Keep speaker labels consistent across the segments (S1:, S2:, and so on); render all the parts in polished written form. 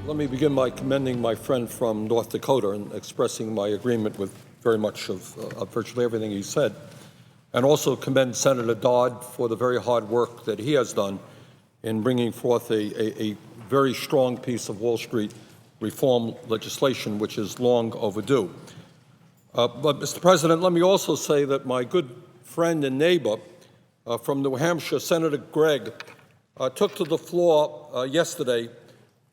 S1: Let me begin by commending my friend from North Dakota and expressing my agreement with very much of virtually everything he said, and also commend Senator Dodd for the very hard work that he has done in bringing forth a very strong piece of Wall Street reform legislation, which is long overdue. But, Mr. President, let me also say that my good friend and neighbor from New Hampshire, Senator Gregg, took to the floor yesterday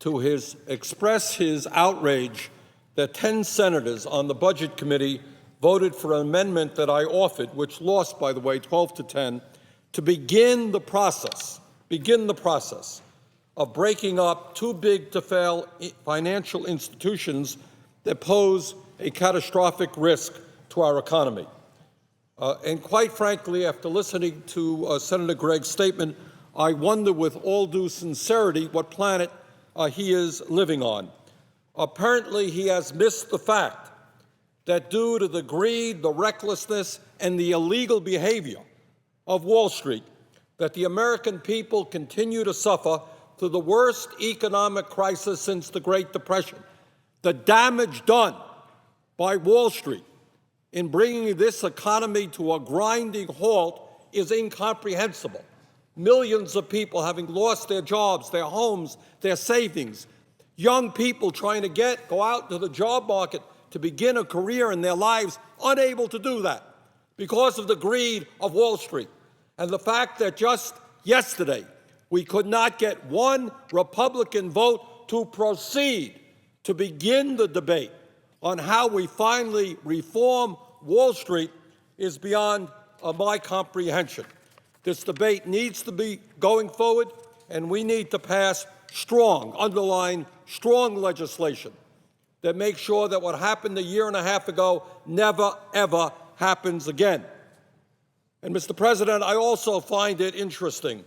S1: to express his outrage that 10 senators on the Budget Committee voted for an amendment that I offered, which lost, by the way, 12-10, to begin the process of breaking up too-big-to-fail financial institutions that pose a catastrophic risk to our economy. And quite frankly, after listening to Senator Gregg's statement, I wonder with all due sincerity what planet he is living on. Apparently, he has missed the fact that due to the greed, the recklessness, and the illegal behavior of Wall Street, that the American people continue to suffer through the worst economic crisis since the Great Depression. The damage done by Wall Street in bringing this economy to a grinding halt is incomprehensible. Millions of people having lost their jobs, their homes, their savings. Young people trying to go out to the job market to begin a career in their lives, unable to do that because of the greed of Wall Street. And the fact that just yesterday we could not get one Republican vote to proceed to begin the debate on how we finally reform Wall Street is beyond my comprehension. This debate needs to be going forward, and we need to pass underline strong legislation that makes sure that what happened a year and a half ago never, ever happens again. And, Mr. President, I also find it interesting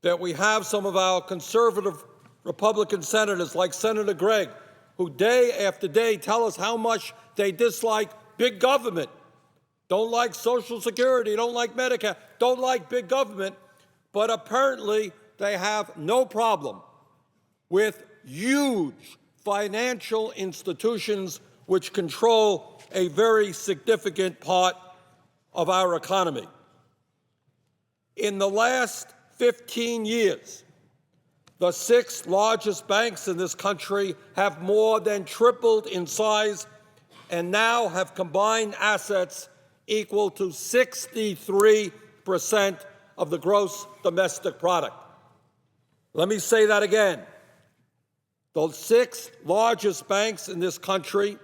S1: that we have some of our conservative Republican senators, like Senator Gregg, who day after day tell us how much they dislike big government, don't like Social Security, don't like Medicare, don't like big government, but apparently they have no problem with huge financial institutions which control a very significant part of our economy. In the last 15 years, the 6 largest banks in this country have more than tripled in size and now have combined assets equal to 63% of the gross domestic product. Let me say that again. The 6 largest banks in this country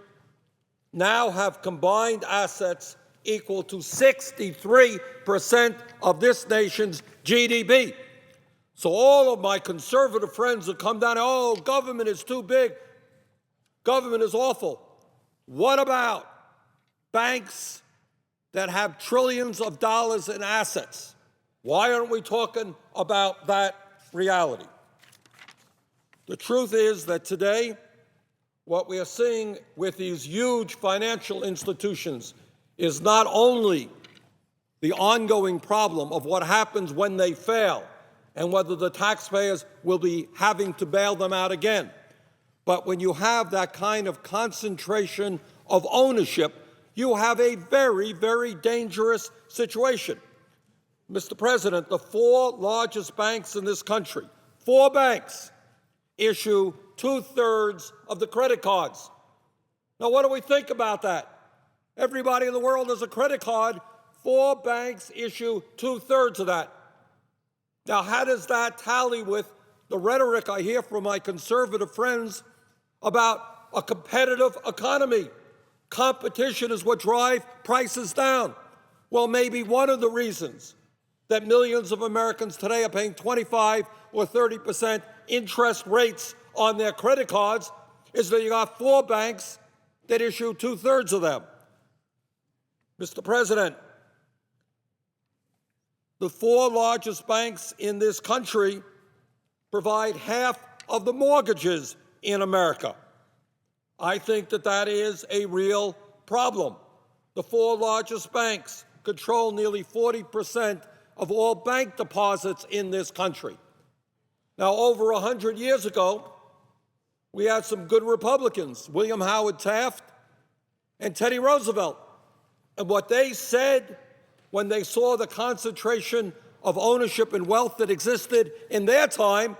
S1: now have combined assets equal to 63% of this nation's GDP. So all of my conservative friends who come down, oh, government is too big, government is awful. What about banks that have trillions of dollars in assets? Why aren't we talking about that reality? The truth is that today, what we are seeing with these huge financial institutions is not only the ongoing problem of what happens when they fail and whether the taxpayers will be having to bail them out again, but when you have that kind of concentration of ownership, you have a very, very dangerous situation. Mr. President, the 4 largest banks in this country, 4 banks, issue 2/3 of the credit cards. Now, what do we think about that? Everybody in the world has a credit card. 4 banks issue 2/3 of that. Now, how does that tally with the rhetoric I hear from my conservative friends about a competitive economy? Competition is what drives prices down. Well, maybe one of the reasons that millions of Americans today are paying 25 or 30% interest rates on their credit cards is that you got 4 banks that issue 2/3 of them. Mr. President, the 4 largest banks in this country provide half of the mortgages in America. I think that that is a real problem. The 4 largest banks control nearly 40% of all bank deposits in this country. Now, over 100 years ago, We had some good Republicans, William Howard Taft and Teddy Roosevelt. And what they said when they saw the concentration of ownership and wealth that existed in their time,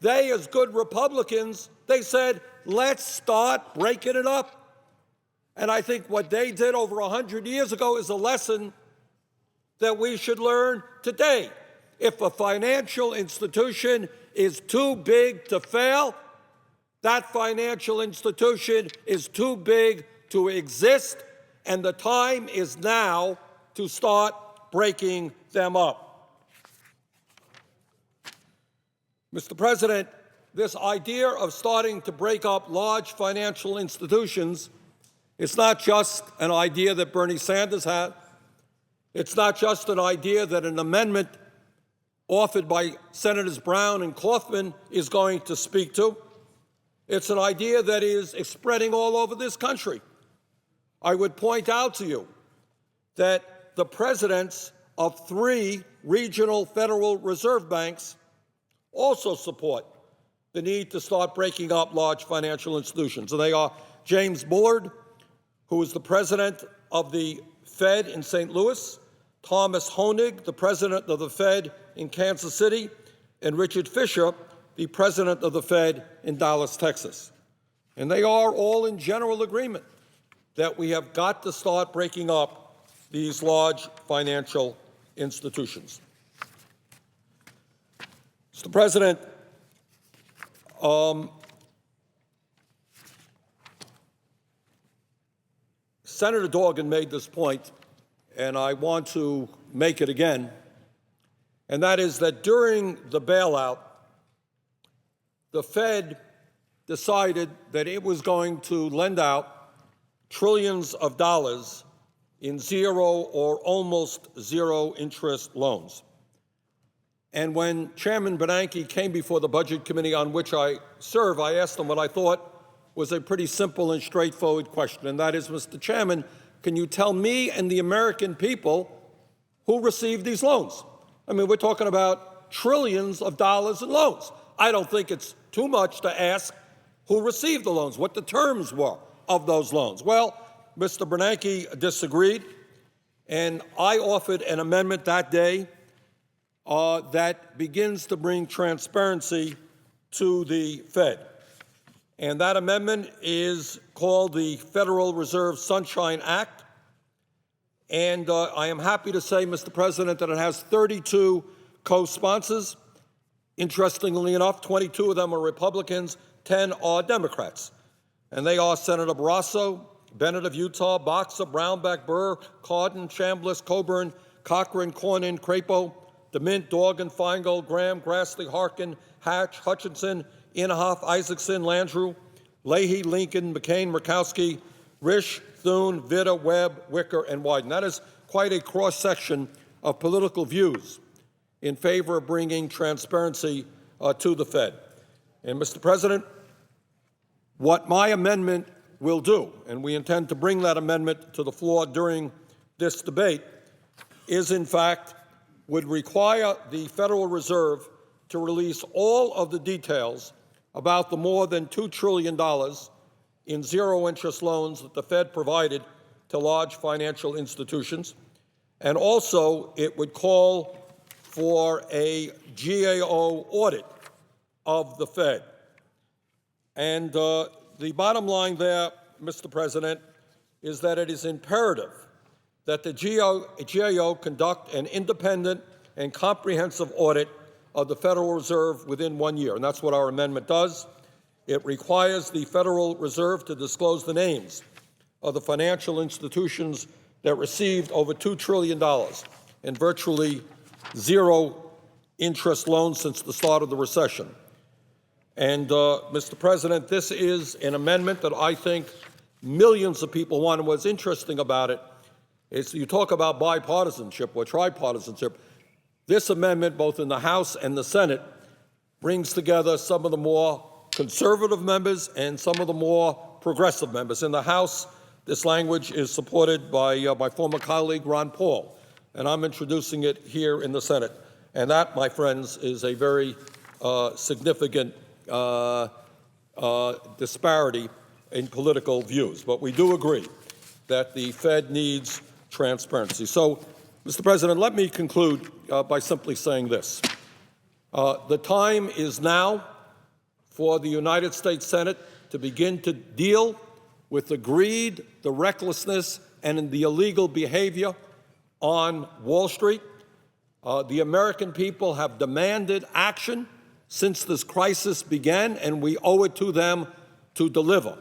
S1: they, as good Republicans, they said, let's start breaking it up. And I think what they did over 100 years ago is a lesson that we should learn today. If a financial institution is too big to fail, that financial institution is too big to exist, and the time is now to start breaking them up. Mr. President, this idea of starting to break up large financial institutions is not just an idea that Bernie Sanders had. It's not just an idea that an amendment offered by Senators Brown and Kaufman is going to speak to. It's an idea that is spreading all over this country. I would point out to you that the presidents of 3 regional Federal Reserve banks also support the need to start breaking up large financial institutions. And they are James Bullard, who is the president of the Fed in St. Louis, Thomas Hoenig, the president of the Fed in Kansas City, and Richard Fisher, the president of the Fed in Dallas, Texas. And they are all in general agreement that we have got to start breaking up these large financial institutions. Mr. President, Senator Dorgan made this point, and I want to make it again, and that is that during the bailout, the Fed decided that it was going to lend out trillions of dollars in zero or almost zero interest loans. And when Chairman Bernanke came before the Budget Committee on which I serve, I asked him what I thought was a pretty simple and straightforward question, and that is, Mr. Chairman, can you tell me and the American people who received these loans? I mean, we're talking about trillions of dollars in loans. I don't think it's too much to ask who received the loans, what the terms were of those loans. Well, Mr. Bernanke disagreed, and I offered an amendment that day that begins to bring transparency to the Fed. And that amendment is called the Federal Reserve Sunshine Act. And I am happy to say, Mr. President, that it has 32 co-sponsors. Interestingly enough, 22 of them are Republicans, 10 are Democrats. And they are Senator Barrasso, Bennett of Utah, Boxer, Brownback, Burr, Cardin, Chambliss, Coburn, Cochran, Cornyn, Crapo, DeMint, Dorgan, Feingold, Graham, Grassley, Harkin, Hatch, Hutchinson, Inhofe, Isaacson, Landrieu, Leahy, Lincoln, McCain, Murkowski, Risch, Thune, Vitta, Webb, Wicker, and Wyden. That is quite a cross-section of political views in favor of bringing transparency to the Fed. And, Mr. President, what my amendment will do, and we intend to bring that amendment to the floor during this debate, is in fact would require the Federal Reserve to release all of the details about the more than $2 trillion in zero-interest loans that the Fed provided to large financial institutions. And also, it would call for a GAO audit of the Fed. And the bottom line there, Mr. President, is that it is imperative that the GAO conduct an independent and comprehensive audit of the Federal Reserve within 1 year, and that's what our amendment does. It requires the Federal Reserve to disclose the names of the financial institutions that received over $2 trillion in virtually zero interest loans since the start of the recession. And, Mr. President, this is an amendment that I think millions of people want. And what's interesting about it is you talk about bipartisanship or tripartisanship. This amendment, both in the House and the Senate, brings together some of the more conservative members and some of the more progressive members. In the House, this language is supported by my former colleague, Ron Paul, and I'm introducing it here in the Senate. And that, my friends, is a very significant disparity in political views. But we do agree that the Fed needs transparency. So, Mr. President, let me conclude by simply saying this. The time is now for the United States Senate to begin to deal with the greed, the recklessness, and the illegal behavior on Wall Street. The American people have demanded action since this crisis began, and we owe it to them to deliver.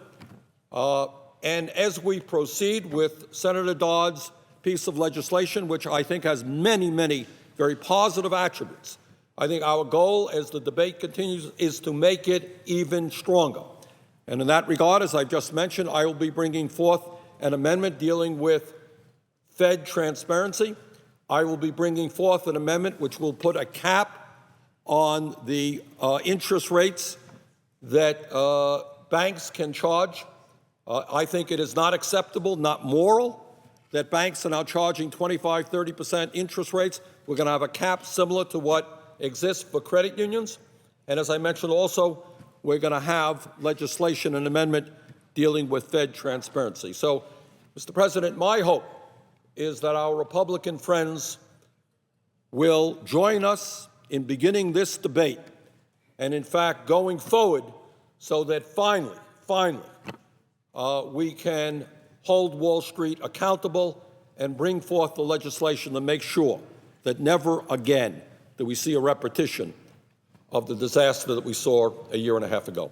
S1: And as we proceed with Senator Dodd's piece of legislation, which I think has many, many very positive attributes, I think our goal as the debate continues is to make it even stronger. And in that regard, as I just mentioned, I will be bringing forth an amendment dealing with Fed transparency. I will be bringing forth an amendment which will put a cap on the interest rates that banks can charge. I think it is not acceptable, not moral, that banks are now charging 25, 30% interest rates. We're going to have a cap similar to what exists for credit unions. And as I mentioned also, we're going to have legislation and amendment dealing with Fed transparency. So, Mr. President, my hope is that our Republican friends will join us in beginning this debate and, in fact, going forward so that finally, we can hold Wall Street accountable and bring forth the legislation to make sure that never again do we see a repetition of the disaster that we saw a year and a half ago.